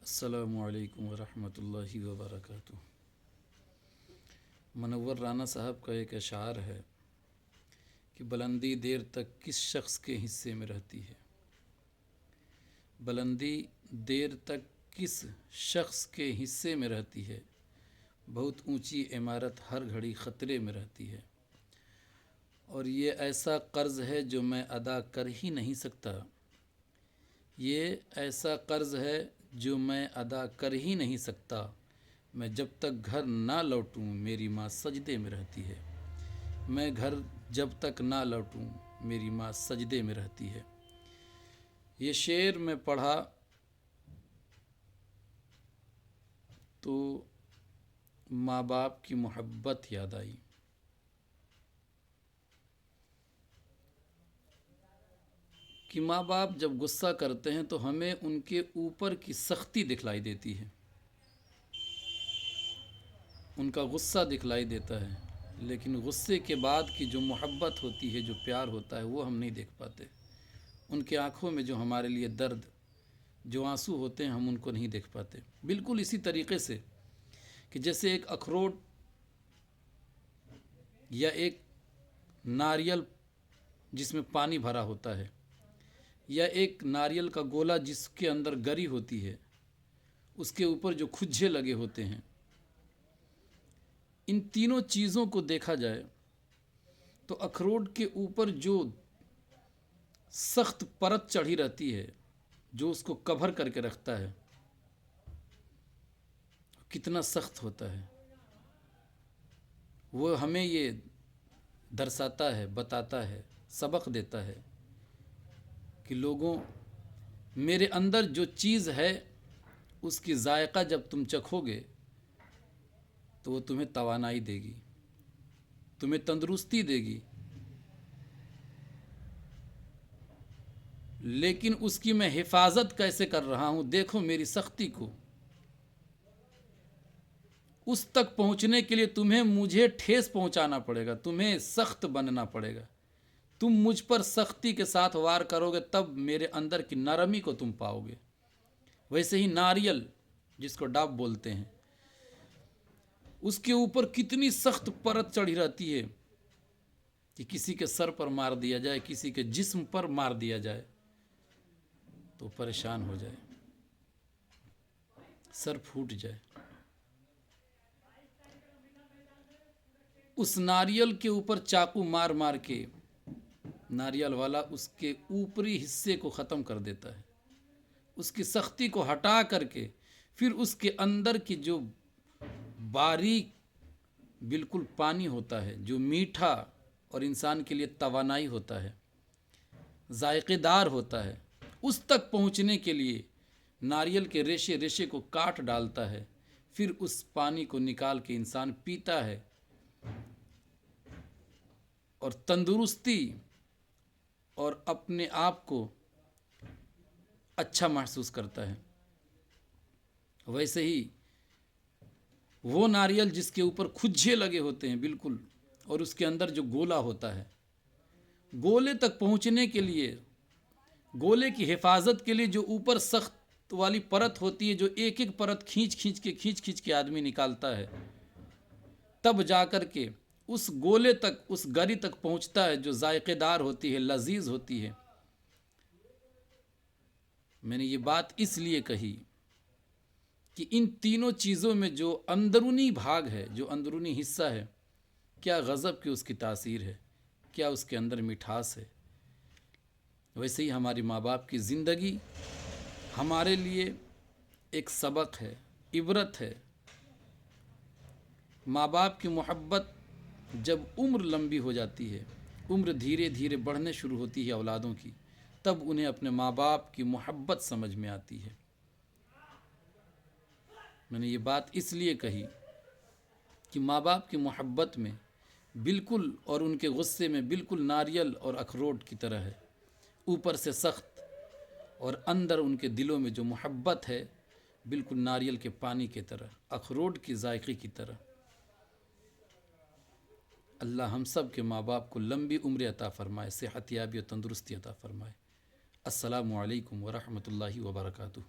السلام علیکم ورحمۃ اللہ وبرکاتہ۔ منور رانا صاحب کا ایک اشعار ہے کہ بلندی دیر تک کس شخص کے حصے میں رہتی ہے، بلندی دیر تک کس شخص کے حصے میں رہتی ہے، بہت اونچی عمارت ہر گھڑی خطرے میں رہتی ہے، اور یہ ایسا قرض ہے جو میں ادا کر ہی نہیں سکتا، یہ ایسا قرض ہے جو میں ادا کر ہی نہیں سکتا، میں جب تک گھر نہ لوٹوں میری ماں سجدے میں رہتی ہے، میں گھر جب تک نہ لوٹوں میری ماں سجدے میں رہتی ہے۔ یہ شعر میں پڑھا تو ماں باپ کی محبت یاد آئی۔ کہ ماں باپ جب غصہ کرتے ہیں تو ہمیں ان کے اوپر کی سختی دکھلائی دیتی ہے، ان کا غصہ دکھلائی دیتا ہے، لیکن غصے کے بعد کی جو محبت ہوتی ہے، جو پیار ہوتا ہے، وہ ہم نہیں دیکھ پاتے۔ ان کے آنکھوں میں جو ہمارے لیے درد، جو آنسو ہوتے ہیں، ہم ان کو نہیں دیکھ پاتے۔ بالکل اسی طریقے سے کہ جیسے ایک اخروٹ یا ایک ناریل جس میں پانی بھرا ہوتا ہے، یا ایک ناریل کا گولا جس کے اندر گری ہوتی ہے، اس کے اوپر جو کھجے لگے ہوتے ہیں، ان تینوں چیزوں کو دیکھا جائے تو اخروٹ کے اوپر جو سخت پرت چڑھی رہتی ہے، جو اس کو کور کر کے رکھتا ہے، کتنا سخت ہوتا ہے، وہ ہمیں یہ درساتا ہے، بتاتا ہے، سبق دیتا ہے کہ لوگوں، میرے اندر جو چیز ہے اس کی ذائقہ جب تم چکھو گے تو وہ تمہیں توانائی دے گی، تمہیں تندرستی دے گی، لیکن اس کی میں حفاظت کیسے کر رہا ہوں، دیکھو میری سختی کو۔ اس تک پہنچنے کے لیے تمہیں مجھے ٹھیس پہنچانا پڑے گا، تمہیں سخت بننا پڑے گا، تم مجھ پر سختی کے ساتھ وار کرو گے تب میرے اندر کی نرمی کو تم پاؤ گے۔ ویسے ہی ناریل جس کو ڈاب بولتے ہیں، اس کے اوپر کتنی سخت پرت چڑھی رہتی ہے کہ کسی کے سر پر مار دیا جائے، کسی کے جسم پر مار دیا جائے تو پریشان ہو جائے، سر پھوٹ جائے۔ اس ناریل کے اوپر چاقو مار مار کے ناریل والا اس کے اوپری حصے کو ختم کر دیتا ہے، اس کی سختی کو ہٹا کر کے پھر اس کے اندر کی جو باریک بالکل پانی ہوتا ہے، جو میٹھا اور انسان کے لیے توانائی ہوتا ہے، ذائقے دار ہوتا ہے، اس تک پہنچنے کے لیے ناریل کے ریشے ریشے کو کاٹ ڈالتا ہے، پھر اس پانی کو نکال کے انسان پیتا ہے اور تندرستی اور اپنے آپ کو اچھا محسوس کرتا ہے۔ ویسے ہی وہ ناریل جس کے اوپر کھجے لگے ہوتے ہیں بالکل، اور اس کے اندر جو گولا ہوتا ہے، گولے تک پہنچنے کے لیے، گولے کی حفاظت کے لیے جو اوپر سخت والی پرت ہوتی ہے، جو ایک ایک پرت کھینچ کھینچ کے آدمی نکالتا ہے، تب جا کر کے اس گولے تک، اس گری تک پہنچتا ہے جو ذائقے دار ہوتی ہے، لذیذ ہوتی ہے۔ میں نے یہ بات اس لیے کہی کہ ان تینوں چیزوں میں جو اندرونی بھاگ ہے، جو اندرونی حصہ ہے، کیا غضب کی اس کی تاثیر ہے، کیا اس کے اندر مٹھاس ہے۔ ویسے ہی ہماری ماں باپ کی زندگی ہمارے لیے ایک سبق ہے، عبرت ہے۔ ماں باپ کی محبت جب عمر لمبی ہو جاتی ہے، عمر دھیرے دھیرے بڑھنے شروع ہوتی ہے اولادوں کی، تب انہیں اپنے ماں باپ کی محبت سمجھ میں آتی ہے۔ میں نے یہ بات اس لیے کہی کہ ماں باپ کی محبت میں بالکل، اور ان کے غصے میں بالکل ناریل اور اخروٹ کی طرح ہے، اوپر سے سخت اور اندر ان کے دلوں میں جو محبت ہے بالکل ناریل کے پانی کی طرح، اخروٹ کی ذائقے کی طرح۔ اللہ ہم سب کے ماں باپ کو لمبی عمر عطا فرمائے، صحت یابی و تندرستی عطا فرمائے۔ السلام علیکم ورحمۃ اللہ وبرکاتہ۔